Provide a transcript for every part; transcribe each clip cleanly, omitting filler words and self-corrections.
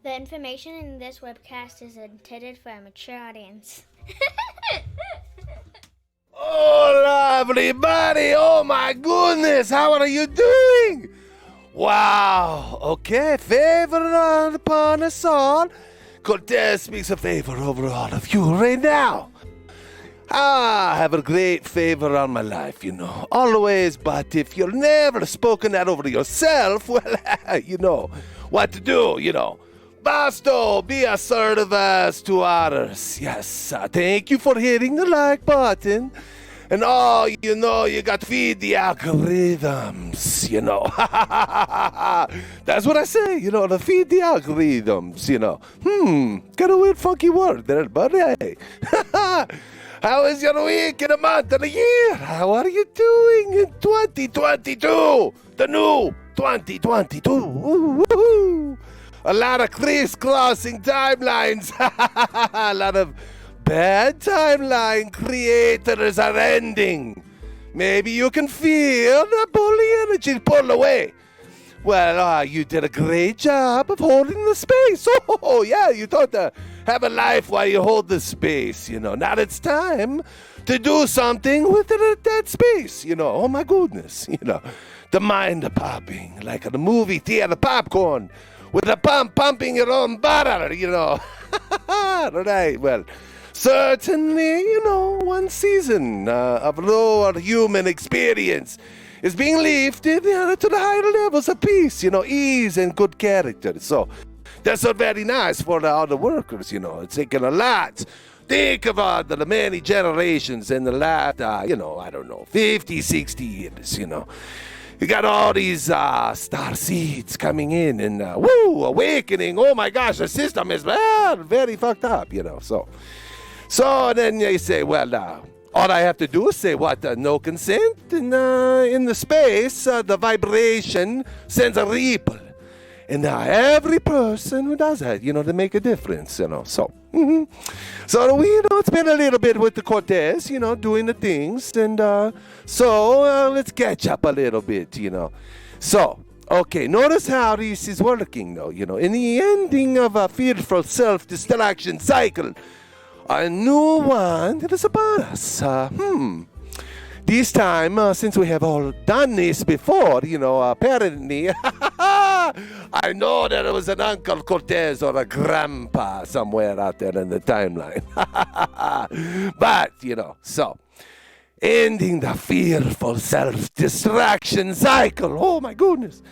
The information in this webcast is intended for a mature audience. Hola, everybody! Oh my goodness, how are you doing? Wow, okay, favor upon us all. Cortez speaks a favor over all of you right now. I have a great favor on my life, always, but if you've never spoken that over yourself, well, you know what to do, Basto, be assertive as to others. Yes, thank you for hitting the like button. And you got to feed the algorithms, That's what I say, to feed the algorithms, Got a weird funky word there, but hey. How is your week in a month and a year? How are you doing in 2022? The new 2022. Woo-hoo. A lot of crisscrossing timelines. A lot of bad timeline creators are ending. Maybe you can feel the bully energy pull away. Well, you did a great job of holding the space. Oh, yeah, you thought to have a life while you hold the space, Now it's time to do something with that space, Oh, my goodness, The mind popping like a movie theater popcorn with a pump pumping your own butter, Right, well, certainly, one season of lower human experience is being lifted to the higher levels of peace, ease and good character. So that's not very nice for the other workers, It's taken a lot. Think about the many generations in the last, 50, 60 years, You got all these star seeds coming in and, awakening. Oh, my gosh, the system is very fucked up, So then you say, well, all I have to do is say what? No consent? And in the space, the vibration sends a ripple. And every person who does that, they make a difference, So, So, it's been a little bit with the Cortez, doing the things. And so let's catch up a little bit, So, okay, notice how this is working, though, In the ending of a fearful self-destruction cycle, a new one that is upon us. This time, since we have all done this before, apparently, I know there was an Uncle Cortez or a grandpa somewhere out there in the timeline. But, so, ending the fearful self-destruction cycle. Oh, my goodness.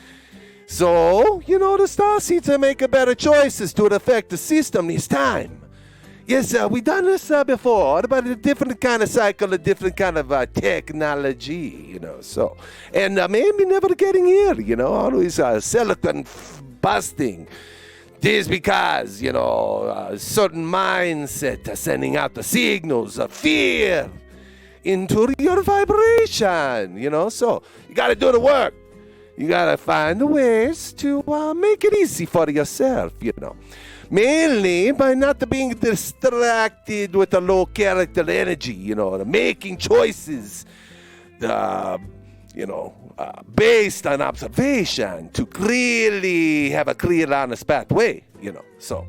So, the star seeds to make better choices to affect the system this time. Yes, we've done this before, but a different kind of cycle, a different kind of technology, so. And maybe never getting here, always silicon busting. This because, a certain mindset sending out the signals of fear into your vibration, so. You got to do the work. You got to find the ways to make it easy for yourself, Mainly by not being distracted with a low character energy, making choices, based on observation to clearly have a clear, honest pathway, So,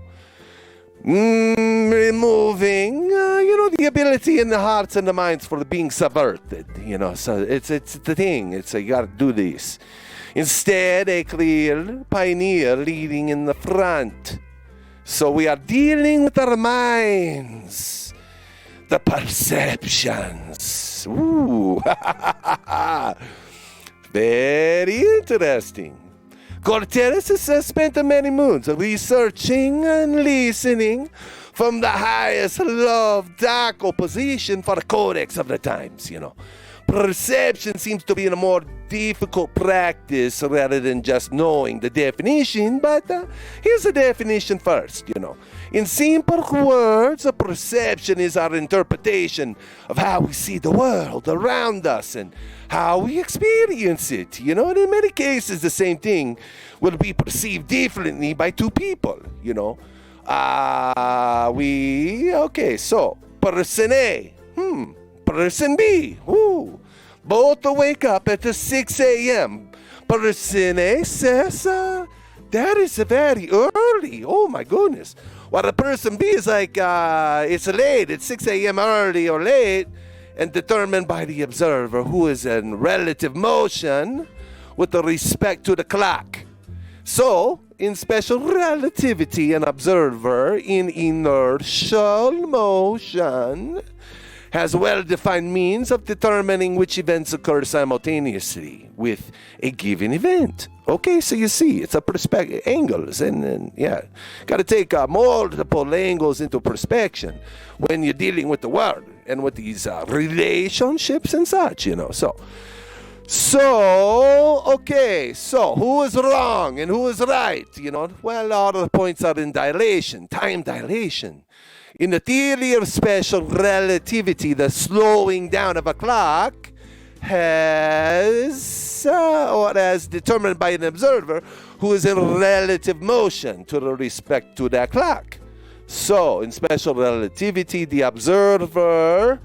removing, the ability in the hearts and the minds for being subverted, So it's the thing. It's you got to do this. Instead, a clear pioneer leading in the front. So we are dealing with our minds, the perceptions. Ooh, very interesting. Cortez has spent many moons researching and listening from the highest loved taco position for the codex of the times, Perception seems to be a more difficult practice rather than just knowing the definition, but here's the definition first, In simple words, a perception is our interpretation of how we see the world around us and how we experience it, And in many cases, the same thing will be perceived differently by two people, So, person A, person B, both wake up at 6 a.m. Person A says That is very early. Oh my goodness. What a person B is like, it's late. It's 6 a.m. early or late, and determined by the observer, who is in relative motion with respect to the clock. So, in special relativity, an observer in inertial motion has well-defined means of determining which events occur simultaneously with a given event. Okay, so you see, it's a perspective, angles, and yeah, got to take multiple angles into perspection when you're dealing with the world and with these relationships and such, you know. So, okay, so who is wrong and who is right, you know? Well, all the points are in dilation, time dilation. In the theory of special relativity, the slowing down of a clock has, or as determined by an observer who is in relative motion to the respect to that clock. So, in special relativity, the observer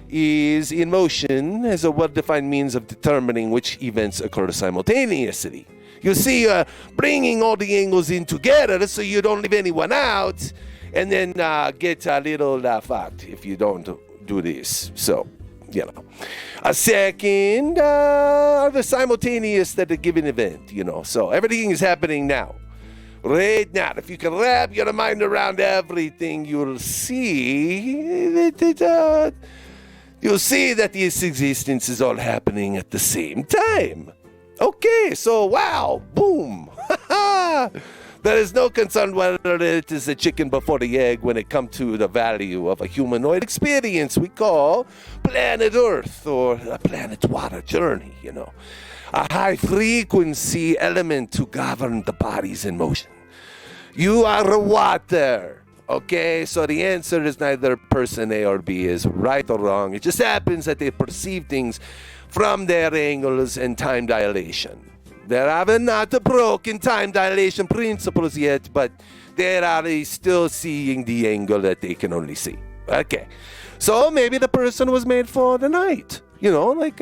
is in motion as a well-defined means of determining which events occur simultaneously. You see, bringing all the angles in together so you don't leave anyone out, and then get a little fucked if you don't do this. So, you know. A second, the simultaneous at a given event, you know. So everything is happening now. Right now. If you can wrap your mind around everything, you'll see that this existence is all happening at the same time. Okay, so wow, boom. There is no concern whether it is a chicken before the egg when it comes to the value of a humanoid experience we call planet Earth or a planet water journey, you know. A high-frequency element to govern the bodies in motion. You are water, okay? So the answer is neither person A or B is right or wrong. It just happens that they perceive things from their angles and time dilation. There are not broken time dilation principles yet, but they are still seeing the angle that they can only see. Okay. So maybe the person was made for the night, you know, like,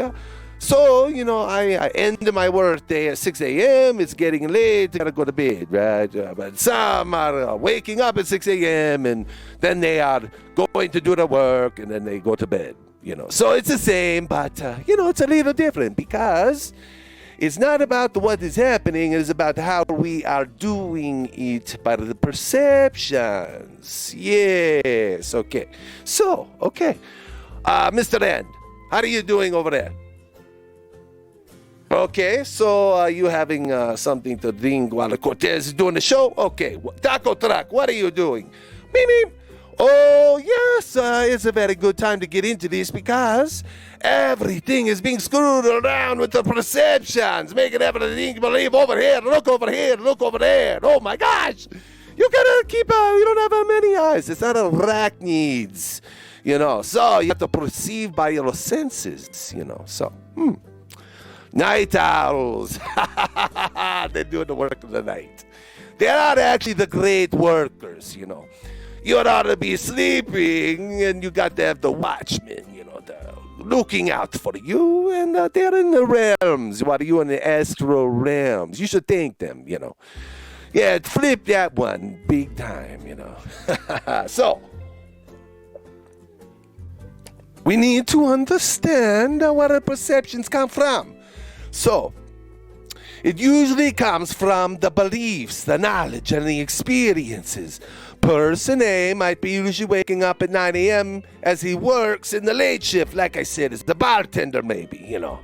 so, you know, I end my work day at 6 a.m., it's getting late, I gotta go to bed, right? But some are waking up at 6 a.m., and then they are going to do the work, and then they go to bed, you know. So it's the same, but, you know, it's a little different because it's not about what is happening, it is about how we are doing it by the perceptions. Yes, okay. So, okay. Mr. End, how are you doing over there? Okay, so are you having something to drink while Cortez is doing the show? Okay, Taco Truck, what are you doing? Meep, meep. Oh, yes, it's a very good time to get into this because everything is being screwed around with the perceptions, making everything believe over here, look over there. Oh, my gosh. You gotta keep, you don't have many eyes. It's not arachnids, you know. So you have to perceive by your senses, you know. So, Night owls. They're doing the work of the night. They are actually the great workers, you know. You ought to be sleeping, and you got to have the watchmen, you know, looking out for you, and they're in the realms while you're in the astral realms. You should thank them, you know. Yeah, flip that one big time, you know. So, we need to understand where the perceptions come from. So, it usually comes from the beliefs, the knowledge, and the experiences. Person A might be usually waking up at 9 a.m. as he works in the late shift, like I said, as the bartender maybe, you know,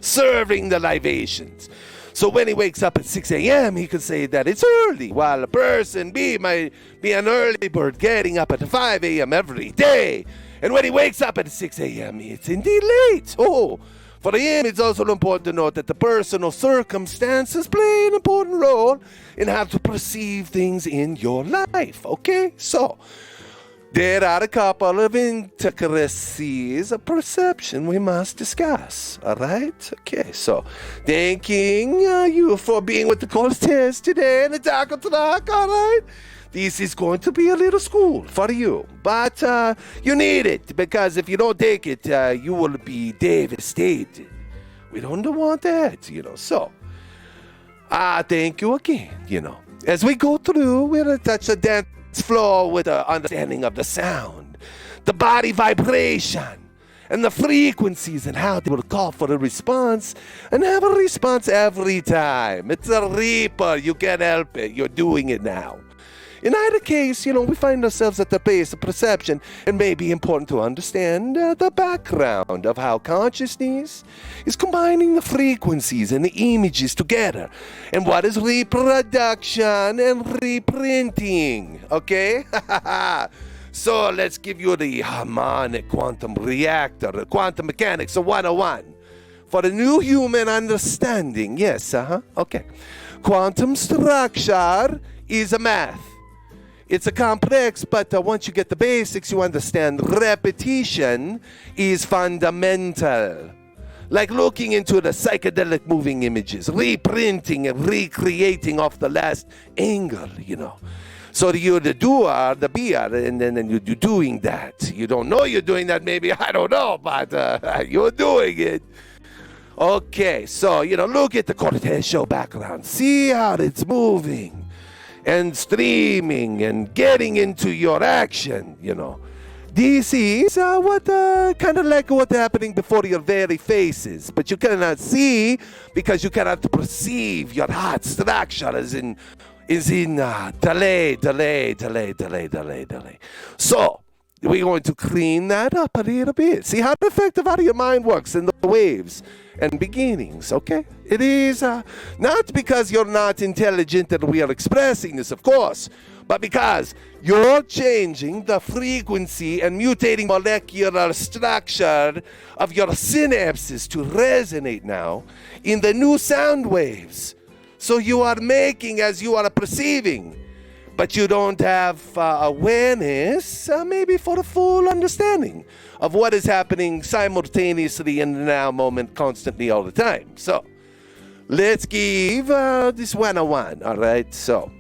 serving the libations. So when he wakes up at 6 a.m., he could say that it's early, while a person B might be an early bird getting up at 5 a.m. every day. And when he wakes up at 6 a.m., it's indeed late. Oh, for him, it's also important to note that the personal circumstances play an important role in how to perceive things in your life, okay? So, there are a couple of intricacies of perception we must discuss, all right? Okay, so, thanking you for being with the Cortez today in the Taco Truck, all right? This is going to be a little school for you, but you need it, because if you don't take it, you will be devastated. We don't want that, you know. So, Thank you again. As we go through, we're going to touch the dance floor with an understanding of the sound, the body vibration, and the frequencies and how they will call for a response and have a response every time. It's a reaper. You can't help it. You're doing it now. In either case, we find ourselves at the base of perception. It may be important to understand the background of how consciousness is combining the frequencies and the images together, and what is reproduction and reprinting, okay? So let's give you the harmonic quantum reactor, quantum mechanics of 101. For the new human understanding, yes, okay. Quantum structure is a math. It's a complex, but once you get the basics, you understand repetition is fundamental. Like looking into the psychedelic moving images, reprinting and recreating off the last angle, So you're the doer, the beer, and then you're doing that. You don't know you're doing that, maybe, I don't know, but you're doing it. Okay, so, look at the Cortez show background. See how it's moving and streaming and getting into your action, This is what kind of like what's happening before your very faces, but you cannot see because you cannot perceive. Your heart structure is in delay. So we're going to clean that up a little bit. See how effective how your mind works in the waves and beginnings, okay? It is not because you're not intelligent that we are expressing this, of course, but because you're changing the frequency and mutating molecular structure of your synapses to resonate now in the new sound waves. So you are making as you are perceiving, but you don't have awareness, maybe for the full understanding of what is happening simultaneously in the now moment, constantly, all the time. So let's give this 101, all right? So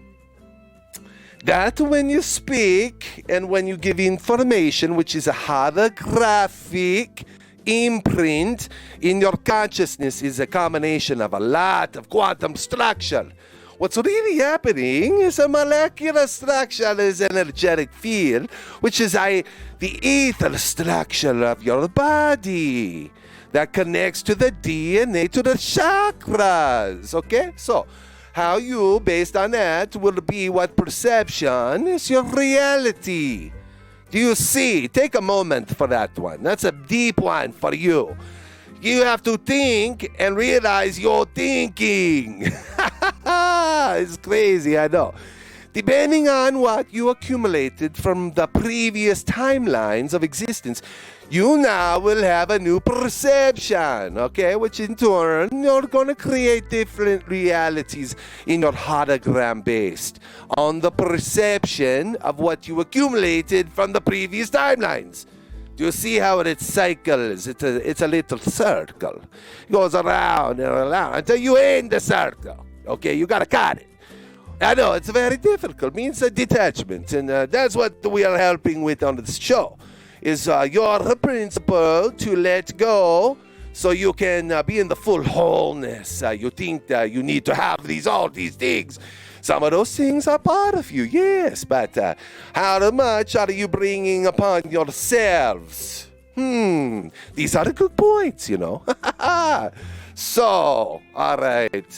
that when you speak and when you give information, which is a holographic imprint in your consciousness, is a combination of a lot of quantum structure. What's really happening is a molecular structure is energetic field, which is the ether structure of your body that connects to the DNA, to the chakras, okay? So how you, based on that, will be what perception is your reality. Do you see? Take a moment for that one. That's a deep one for you. You have to think and realize you're thinking. It's crazy, I know. Depending on what you accumulated from the previous timelines of existence, you now will have a new perception, okay? Which in turn, you're going to create different realities in your hologram based on the perception of what you accumulated from the previous timelines. Do you see how it cycles? It's a little circle. It goes around and around until you end the circle. Okay, you got to cut it. I know, it's very difficult. It means a detachment. And that's what we are helping with on this show. Is your principle to let go so you can be in the full wholeness. You think that you need to have all these things. Some of those things are part of you, yes, but how much are you bringing upon yourselves? These are the good points, So, all right,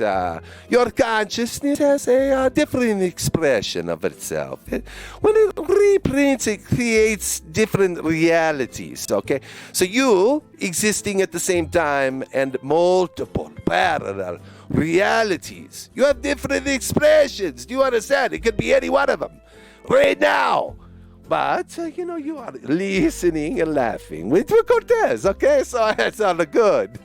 your consciousness has a different expression of itself. When it reprints, it creates different realities, okay? So you existing at the same time and multiple parallel realities. You have different expressions. Do you understand? It could be any one of them right now. But, you are listening and laughing with Cortez, okay? So that's all good.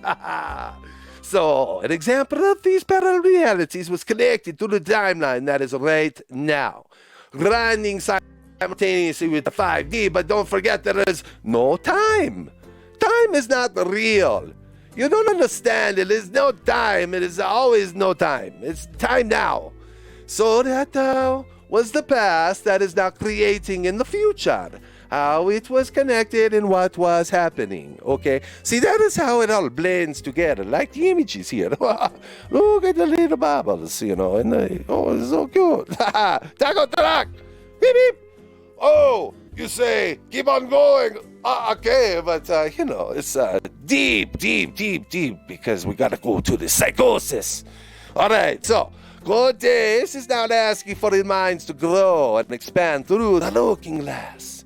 So, an example of these parallel realities was connected to the timeline that is right now, running simultaneously with the 5D, but don't forget there is no time. Time is not real. You don't understand. It is no time. It is always no time. It's time now. So that was the past that is now creating in the future. How it was connected and what was happening. Okay? See, that is how it all blends together, like the images here. Look at the little bubbles, and it's so cute. Taco track! Beep, beep! Oh, you say, keep on going. Okay, but, it's deep, because we gotta go to the psychosis. All right, so Cortez is now asking for his minds to grow and expand through the looking glass.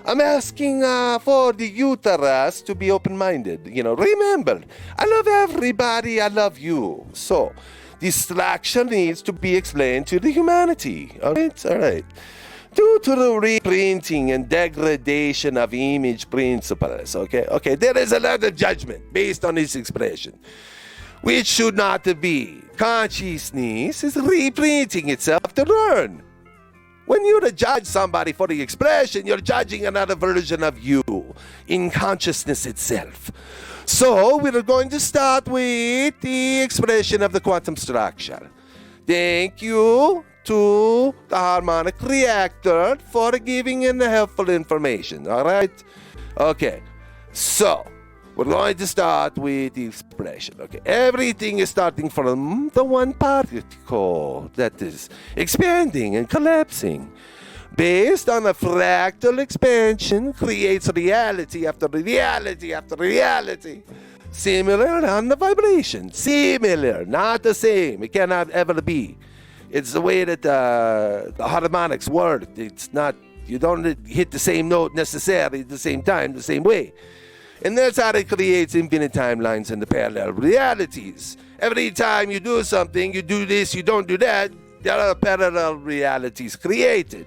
I'm asking for the uterus to be open-minded. Remember, I love everybody, I love you. So, distraction needs to be explained to the humanity. All right. Due to the reprinting and degradation of image principles, okay, there is a lot of judgment based on this expression, which should not be. Consciousness is reprinting itself to learn. When you judge somebody for the expression, you're judging another version of you in consciousness itself. So we're going to start with the expression of the quantum structure. Thank you to the Harmonic Reactor for giving in the helpful information. All right? Okay. So we're going to start with the expression. Okay, everything is starting from the one particle that is expanding and collapsing. Based on a fractal expansion, creates reality after reality after reality. Similar on the vibration. Similar, not the same. It cannot ever be. It's the way that the harmonics work. It's not, you don't hit the same note necessarily at the same time, the same way. And that's how it creates infinite timelines and the parallel realities. Every time you do something, you do this, you don't do that, there are parallel realities created.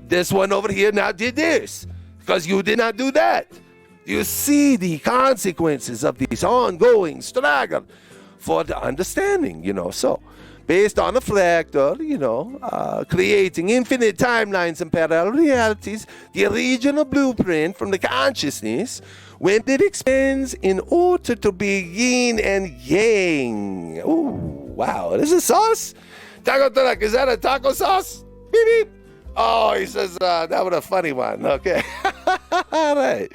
This one over here now did this, because you did not do that. You see the consequences of this ongoing struggle for the understanding, So, based on a fractal, creating infinite timelines and parallel realities, the original blueprint from the consciousness, when it expands in order to be yin and yang. Ooh, wow. This is sauce? Taco truck, is that a taco sauce? Beep, beep. Oh, he says that was a funny one. Okay. All right.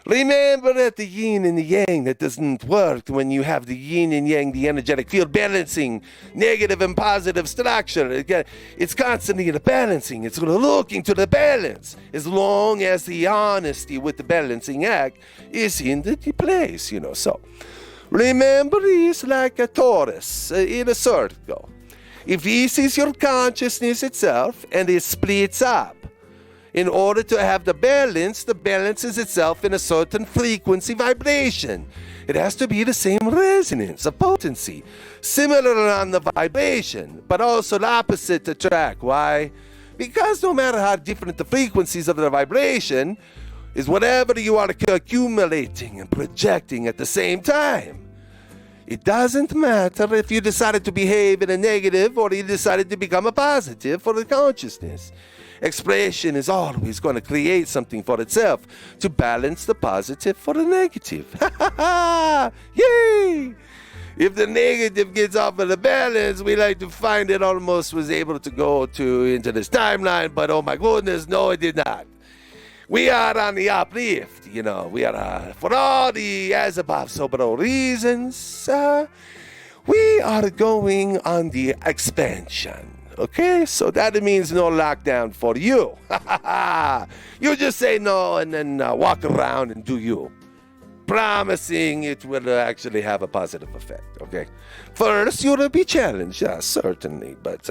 Remember that the yin and the yang, that doesn't work when you have the yin and yang, the energetic field balancing negative and positive structure. It's constantly in a balancing. It's looking to the balance as long as the honesty with the balancing act is in the place, So remember, it's like a torus in a circle. If this is your consciousness itself and it splits up, in order to have the balance is itself in a certain frequency vibration. It has to be the same resonance of potency, similar on the vibration, but also the opposite attract. Why? Because no matter how different the frequencies of the vibration is, whatever you are accumulating and projecting at the same time. It doesn't matter if you decided to behave in a negative or you decided to become a positive for the consciousness. Expression is always going to create something for itself to balance the positive for the negative. Yay! If the negative gets off of the balance, we like to find it almost was able to go into this timeline, but oh my goodness, no, it did not. We are on the uplift, We are, for all the as above, so below reasons, we are going on the expansion. Okay, so that means no lockdown for you. You just say no and then walk around and do you. Promising it will actually have a positive effect, okay? First, you will be challenged, yes, certainly, but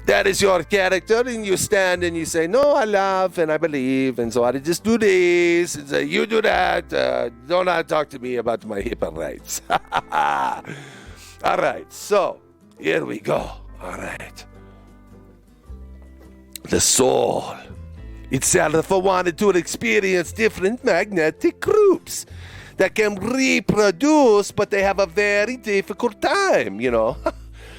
that is your character, and you stand and you say, no, I love and I believe, and so I just do this, and say, you do that, don't talk to me about my HIPAA rights. All right, so here we go. All right. The soul itself wanted to experience different magnetic groups that can reproduce, but they have a very difficult time,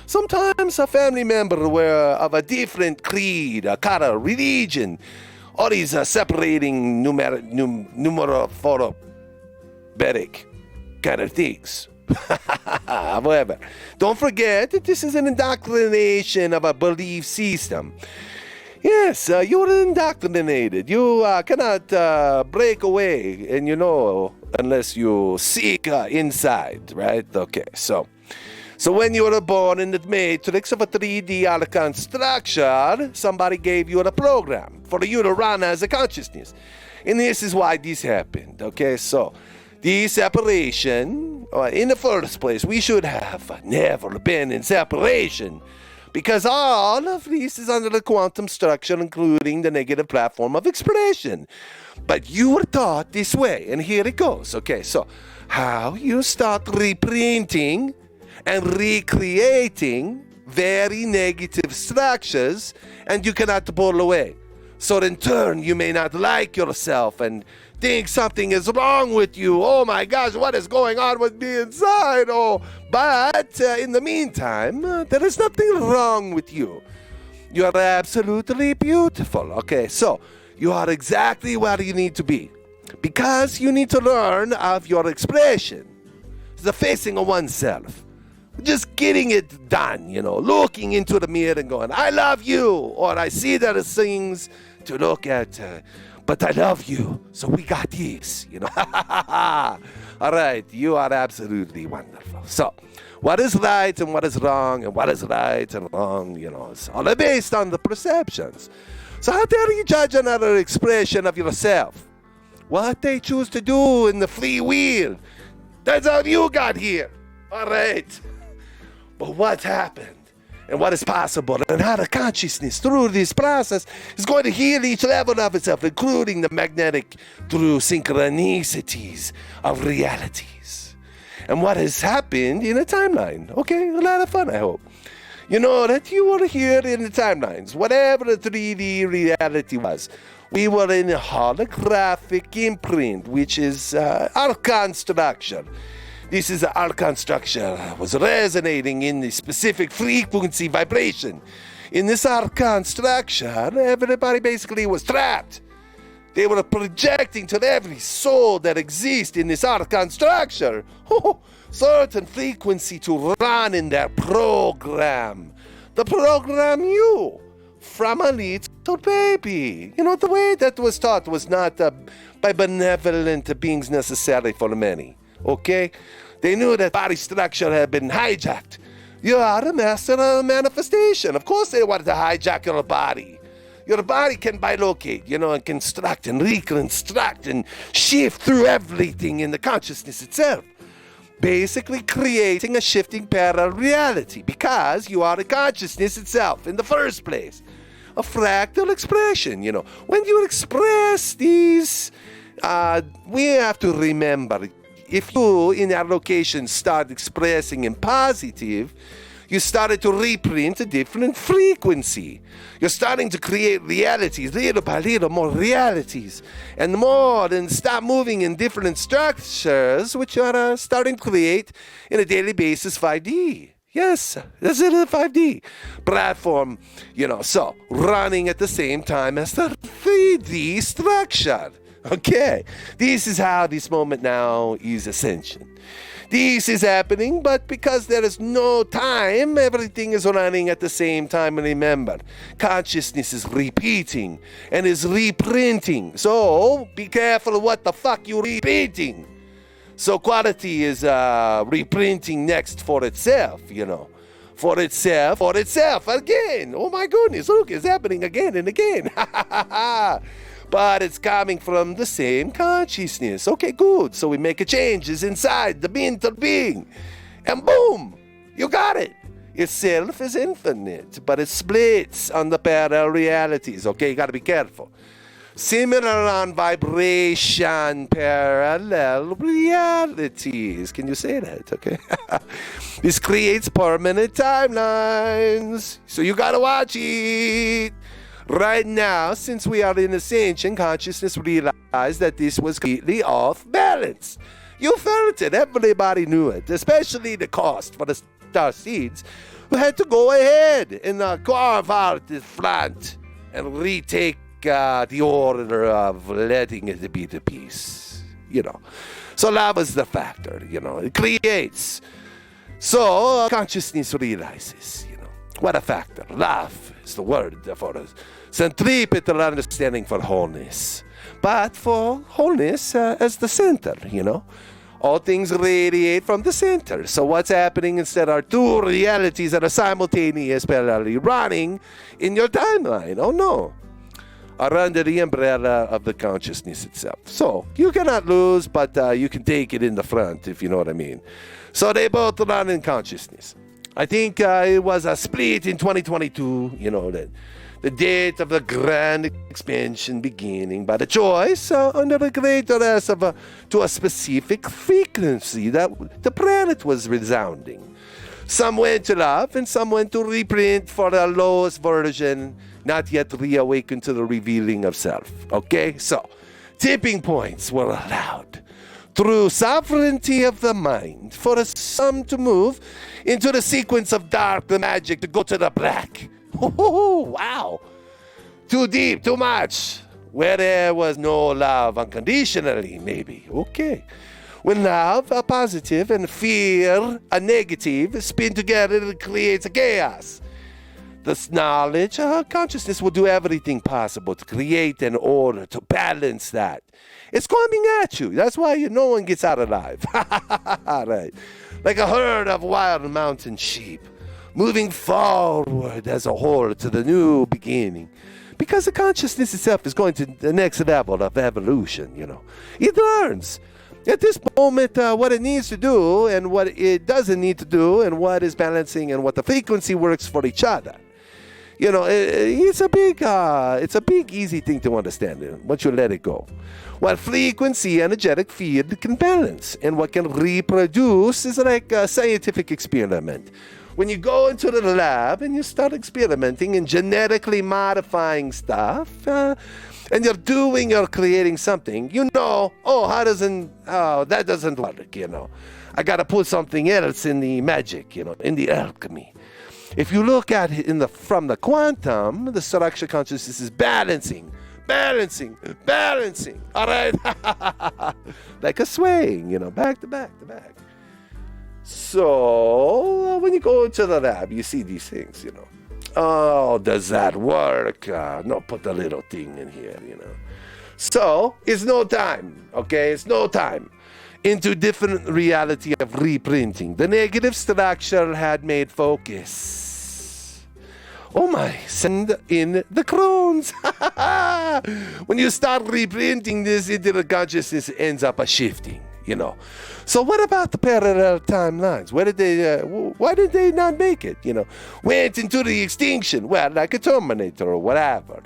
Sometimes a family member were of a different creed, a color, religion, all these separating numerophobic kind of things. However, don't forget that this is an indoctrination of a belief system. And it has to be the same resonance of potency, similar on the vibration. If the negative gets off of the balance, in order to have the balance is itself in a certain frequency vibration. It has to be the same resonance of potency, similar on the vibration, but also the opposite attract. Why? Because no matter how different the frequencies of the vibration is, whatever you are accumulating and projecting at the same time. It doesn't matter if you decided to behave in a negative or you decided to become a positive for the consciousness. Expression is always going to create something for itself to balance the positive for the negative. Yes, you were indoctrinated. You cannot break away, and unless you seek inside, right? Okay, so when you were born in the matrix of a 3D Archon structure, somebody gave you a program for you to run as a consciousness. And this is why this happened, okay? So, the separation, in the first place, we should have never been in separation. Because all of this is under the quantum structure, including the negative platform of expression. But you were taught this way, and here it goes. Okay, so how you start reprinting and recreating very negative structures, and you cannot pull away. So in turn, you may not like yourself and think something is wrong with you. Oh my gosh, what is going on with me inside? Oh, but in the meantime, there is nothing wrong with you. You are absolutely beautiful. Okay, so you are exactly where you need to be. Because you need to learn of your expression. The facing of oneself. Just getting it done, looking into the mirror and going, I love you. Or I see there are things to look at, but I love you, so we got this, All right, you are absolutely wonderful. So, what is right and what is wrong, and what is right and wrong, it's all based on the perceptions. So how dare you judge another expression of yourself? What they choose to do in the free will, that's how you got here. All right. But what happened? And what is possible, and how the consciousness through this process is going to heal each level of itself, including the magnetic through synchronicities of realities. And what has happened in a timeline. Okay, a lot of fun, I hope. That you were here in the timelines, whatever the 3D reality was. We were in a holographic imprint, which is Archon structure. This is the Archon structure was resonating in the specific frequency vibration. In this Archon structure, everybody basically was trapped. They were projecting to every soul that exists in this Archon structure certain frequency to run in their program. The program you, from a little baby. The way that was taught was not by benevolent beings necessarily for many. Okay? They knew that body structure had been hijacked. You are a master of manifestation. Of course they wanted to hijack your body. Your body can bilocate, and construct and reconstruct and shift through everything in the consciousness itself. Basically creating a shifting parallel reality because you are the consciousness itself in the first place. A fractal expression, When you express these, we have to remember, if you in our location start expressing in positive, you started to reprint a different frequency. You're starting to create realities, little by little, more realities. And more than stop moving in different structures, which you are starting to create in a daily basis 5D. Yes, this is a 5D platform, so running at the same time as the 3D structure. Okay, this is how this moment now is ascension. This is happening, but because there is no time, everything is running at the same time. And remember, consciousness is repeating and is reprinting. So be careful what the fuck you're repeating. So quality is reprinting next for itself, For itself, again. Oh my goodness, look, it's happening again and again. But it's coming from the same consciousness. Okay, good. So we make a changes inside the mental being. And boom, you got it. Itself is infinite, but it splits on the parallel realities. Okay, you got to be careful. Similar on vibration, parallel realities. Can you say that? Okay. This creates permanent timelines. So you got to watch it. Right now, since we are in ascension, consciousness realized that this was completely off balance. You felt it. Everybody knew it, especially the cost for the star seeds who had to go ahead and carve out the front and retake the order of letting it be the peace. So love is the factor, it creates. So consciousness realizes, what a factor. Love is the word for us. Centripetal understanding for wholeness. But for wholeness as the center, All things radiate from the center. So what's happening instead are two realities that are simultaneous, parallelly running in your timeline. Oh no. Are under the umbrella of the consciousness itself. So you cannot lose, but you can take it in the front, if you know what I mean. So they both run in consciousness. I think it was a split in 2022, the date of the grand expansion beginning by the choice under the greater S to a specific frequency that the planet was resounding. Some went to love and some went to reprint for the lowest version, not yet reawakened to the revealing of self. Okay, so tipping points were allowed through sovereignty of the mind for some to move into the sequence of dark, the magic to go to the black. Oh, wow. Too deep, too much. Where there was no love unconditionally, maybe. Okay. When love, a positive, and fear, a negative, spin together, it creates a chaos. This knowledge, consciousness will do everything possible to create an order, to balance that. It's coming at you. That's why no one gets out alive. Right. Like a herd of wild mountain sheep, moving forward as a whole to the new beginning. Because the consciousness itself is going to the next level of evolution, It learns. At this moment, what it needs to do and what it doesn't need to do and what is balancing and what the frequency works for each other. It's a big, easy thing to understand once you let it go. What frequency, energetic field can balance and what can reproduce is like a scientific experiment. When you go into the lab and you start experimenting and genetically modifying stuff, and you're creating something, that doesn't work, I got to put something else in the magic, in the alchemy. If you look at it from the quantum, the structure consciousness is balancing, all right? Like a swaying, back to back to back. So, when you go into the lab, you see these things, Oh, does that work? No, put a little thing in here, So, it's no time, okay? It's no time. Into different reality of reprinting. The negative structure had made focus. Oh my, send in the crones. When you start reprinting this into the consciousness, it ends up shifting, So what about the parallel timelines? Why did they not make it, Went into the extinction, well, like a Terminator or whatever,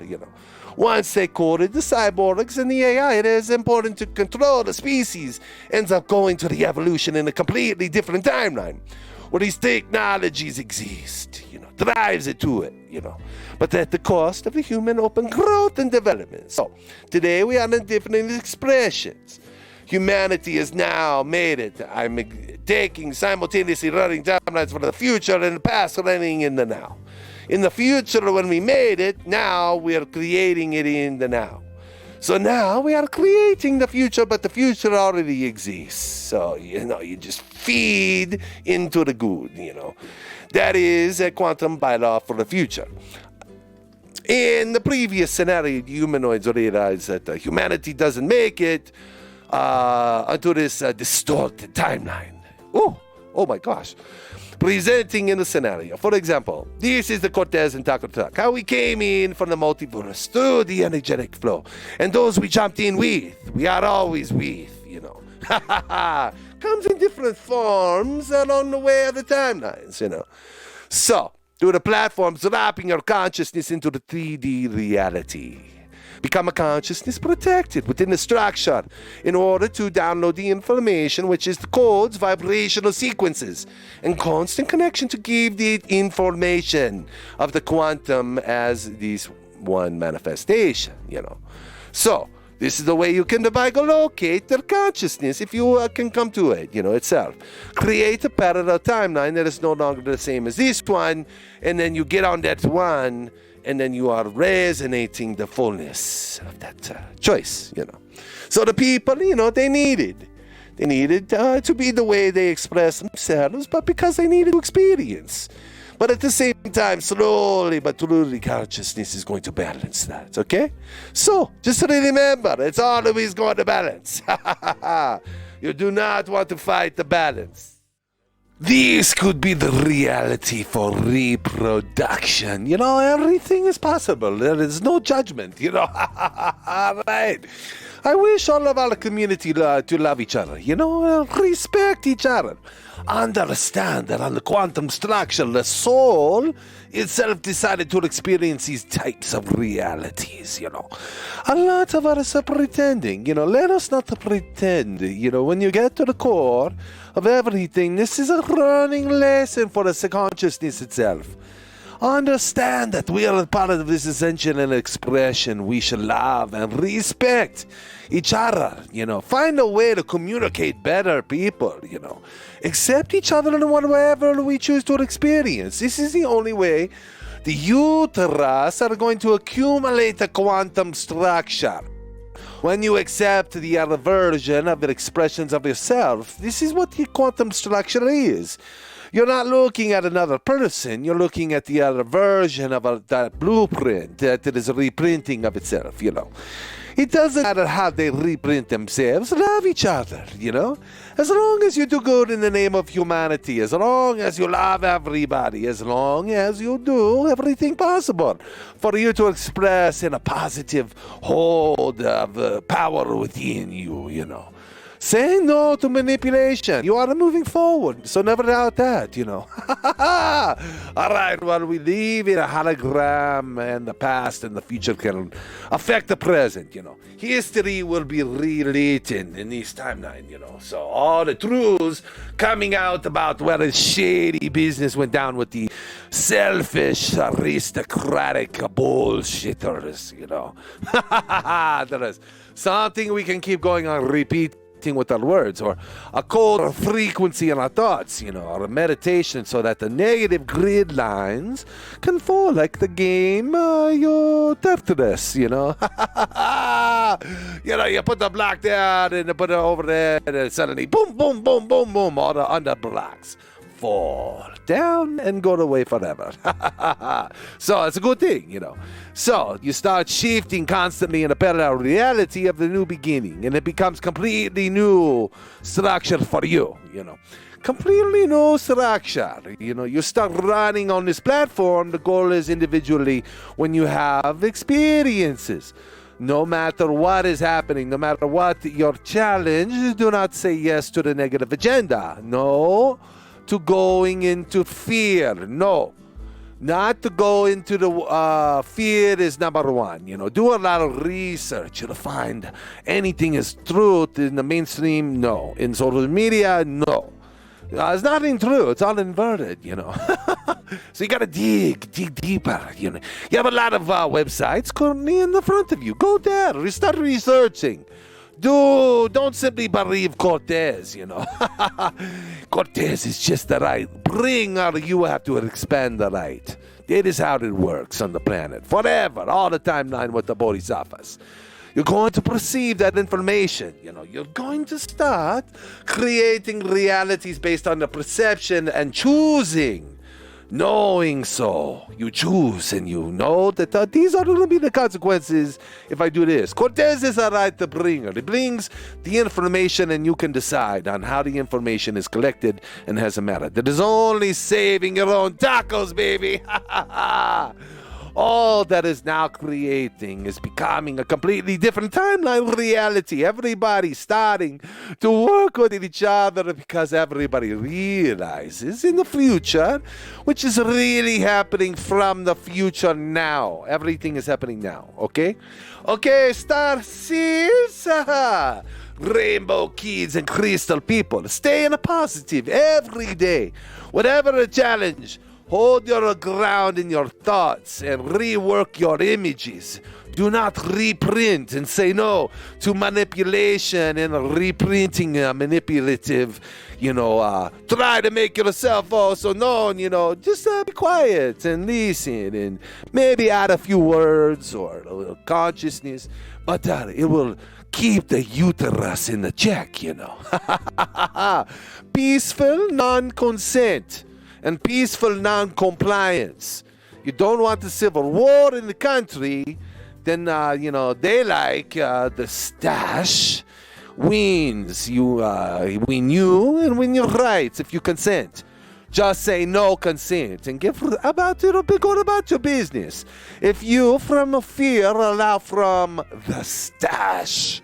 Once they coded the cyborgs and the AI, it is important to control the species, ends up going to the evolution in a completely different timeline, where these technologies exist, drives it to it, but at the cost of the human open growth and development. So, today we are in different expressions. Humanity has now made it. I'm taking simultaneously running timelines for the future and the past running in the now. In the future, when we made it, now we are creating it in the now. So now we are creating the future, but the future already exists. So, you just feed into the good, That is a quantum bylaw for the future. In the previous scenario, the humanoids realize that humanity doesn't make it unto this distorted timeline. Oh my gosh. Presenting in the scenario. For example, this is the Cortez and Taco Truck. How we came in from the multiverse through the energetic flow. And those we jumped in with, we are always with, Comes in different forms along the way of the timelines, So, through the platforms, wrapping your consciousness into the 3D reality. Become a consciousness protected within the structure in order to download the information, which is the codes, vibrational sequences, and constant connection to give the information of the quantum as this one manifestation, So, this is the way you can locate their consciousness if you can come to it, itself. Create a parallel timeline that is no longer the same as this one, and then you get on that one, and then you are resonating the fullness of that choice, So the people, they needed to be the way they express themselves, but because they needed to experience But at the same time, slowly but surely, consciousness is going to balance that, okay? So, just remember, it's always going to balance. You do not want to fight the balance. This could be the reality for reproduction. Everything is possible. There is no judgment, Right. I wish all of our community to love each other, respect each other. Understand that on the quantum structure, the soul itself decided to experience these types of realities, A lot of us are pretending, let us not pretend, when you get to the core of everything, this is a learning lesson for the consciousness itself. Understand that we are a part of this ascension and expression. We should love and respect each other, Find a way to communicate better, people, Accept each other in whatever we choose to experience. This is the only way the uterus are going to accumulate a quantum structure. When you accept the other version of the expressions of yourself, this is what the quantum structure is. You're not looking at another person, you're looking at the other version of that blueprint that is a reprinting of itself, It doesn't matter how they reprint themselves, love each other, As long as you do good in the name of humanity, as long as you love everybody, as long as you do everything possible for you to express in a positive hold of power within you, Saying no to manipulation. You are moving forward, so never doubt that, All right, well, we live in a hologram, and the past and the future can affect the present, History will be rewritten in this timeline, So all the truths coming out about where the shady business went down with the selfish, aristocratic bullshitters, There is something we can keep going on repeat with our words, or a code frequency in our thoughts, or a meditation, so that the negative grid lines can fall like the game you Tetris, You put the block there and you put it over there, and suddenly boom, boom, boom, boom, boom, all the under blocks fall down and go away forever. So it's a good thing, So you start shifting constantly in a parallel reality of the new beginning, and it becomes completely new structure for you, Completely new structure. You start running on this platform. The goal is individually when you have experiences. No matter what is happening, no matter what your challenge, do not say yes to the negative agenda. No. To going into fear. No. Not to go into the fear is number one. Do a lot of research to find anything is truth in the mainstream. No. In social media, no. It's nothing true. It's all inverted, So you got to dig deeper, You have a lot of websites currently in the front of you. Go there. Start researching. Don't simply believe Cortez, Cortez is just the right. You have to expand the right. It is how it works on the planet. Forever, all the timeline with the bodhisattvas. You're going to perceive that information. You're going to start creating realities based on the perception and choosing. Knowing so, you choose and you know that these are going to be the consequences if I do this. Cortez is a right bringer. It brings the information and you can decide on how the information is collected and has a merit. That is only saving your own tacos, baby. All that is now creating is becoming a completely different timeline reality. Everybody starting to work with each other because everybody realizes in the future, which is really happening from the future now. Everything is happening now, okay? Okay, star seeds, rainbow kids and crystal people. Stay in a positive every day. Whatever the challenge, hold your ground in your thoughts and rework your images. Do not reprint and say no to manipulation and reprinting manipulative, try to make yourself also known, just be quiet and listen and maybe add a few words or a little consciousness, but it will keep the uterus in the check, Peaceful non-consent. and peaceful non-compliance. You don't want a civil war in the country, then, they like the stash wins. You win you and win your rights if you consent. Just say no consent and go about your business. If you, from fear, allow from the stash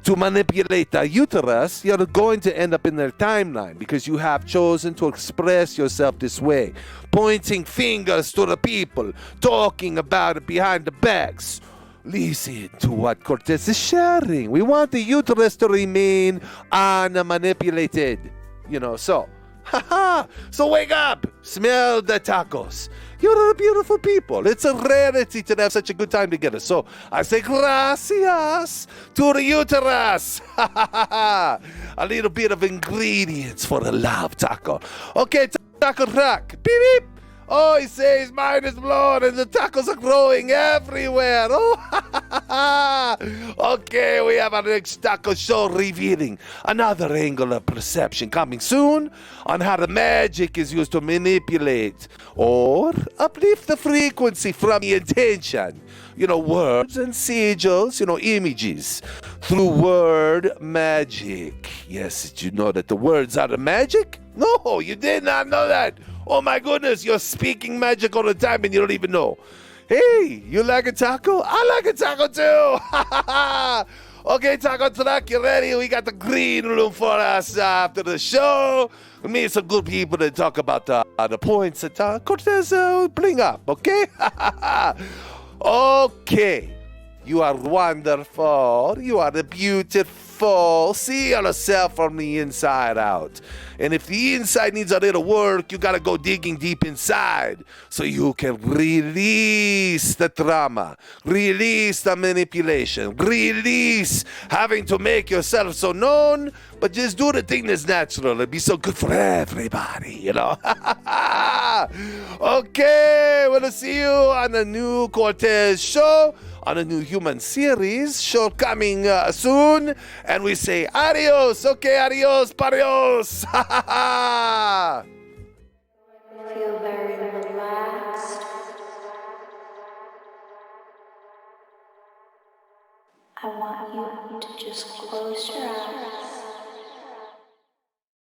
to manipulate the uterus, you're going to end up in their timeline because you have chosen to express yourself this way, pointing fingers to the people, talking about it behind the backs. Listen to what Cortez is sharing. We want the uterus to remain unmanipulated. So wake up, smell the tacos. You're a beautiful people. It's a rarity to have such a good time together. So I say gracias to the uterus. A little bit of ingredients for a love taco. Okay, taco truck. Beep, beep. Oh, he says mine is blown and the tacos are growing everywhere. Oh, okay, we have our next taco show revealing another angle of perception coming soon on how the magic is used to manipulate or uplift the frequency from the intention. Words and sigils, images through word magic. Yes, did you know that the words are the magic? No, you did not know that. Oh my goodness, you're speaking magic all the time and you don't even know. Hey, you like a taco? I like a taco too. Okay, taco truck, you ready? We got the green room for us after the show. We meet some good people to talk about the points that Cortez bring up, okay? Okay. You are wonderful. You are beautiful. See yourself from the inside out. And if the inside needs a little work, you got to go digging deep inside so you can release the trauma, release the manipulation, release having to make yourself so known, but just do the thing that's natural. It'd be so good for everybody, Okay, we'll see you on the new Cortez show, on a new human series show coming soon. And we say adios. Okay, adios, parios. Feel very relaxed. I want you to just close your eyes.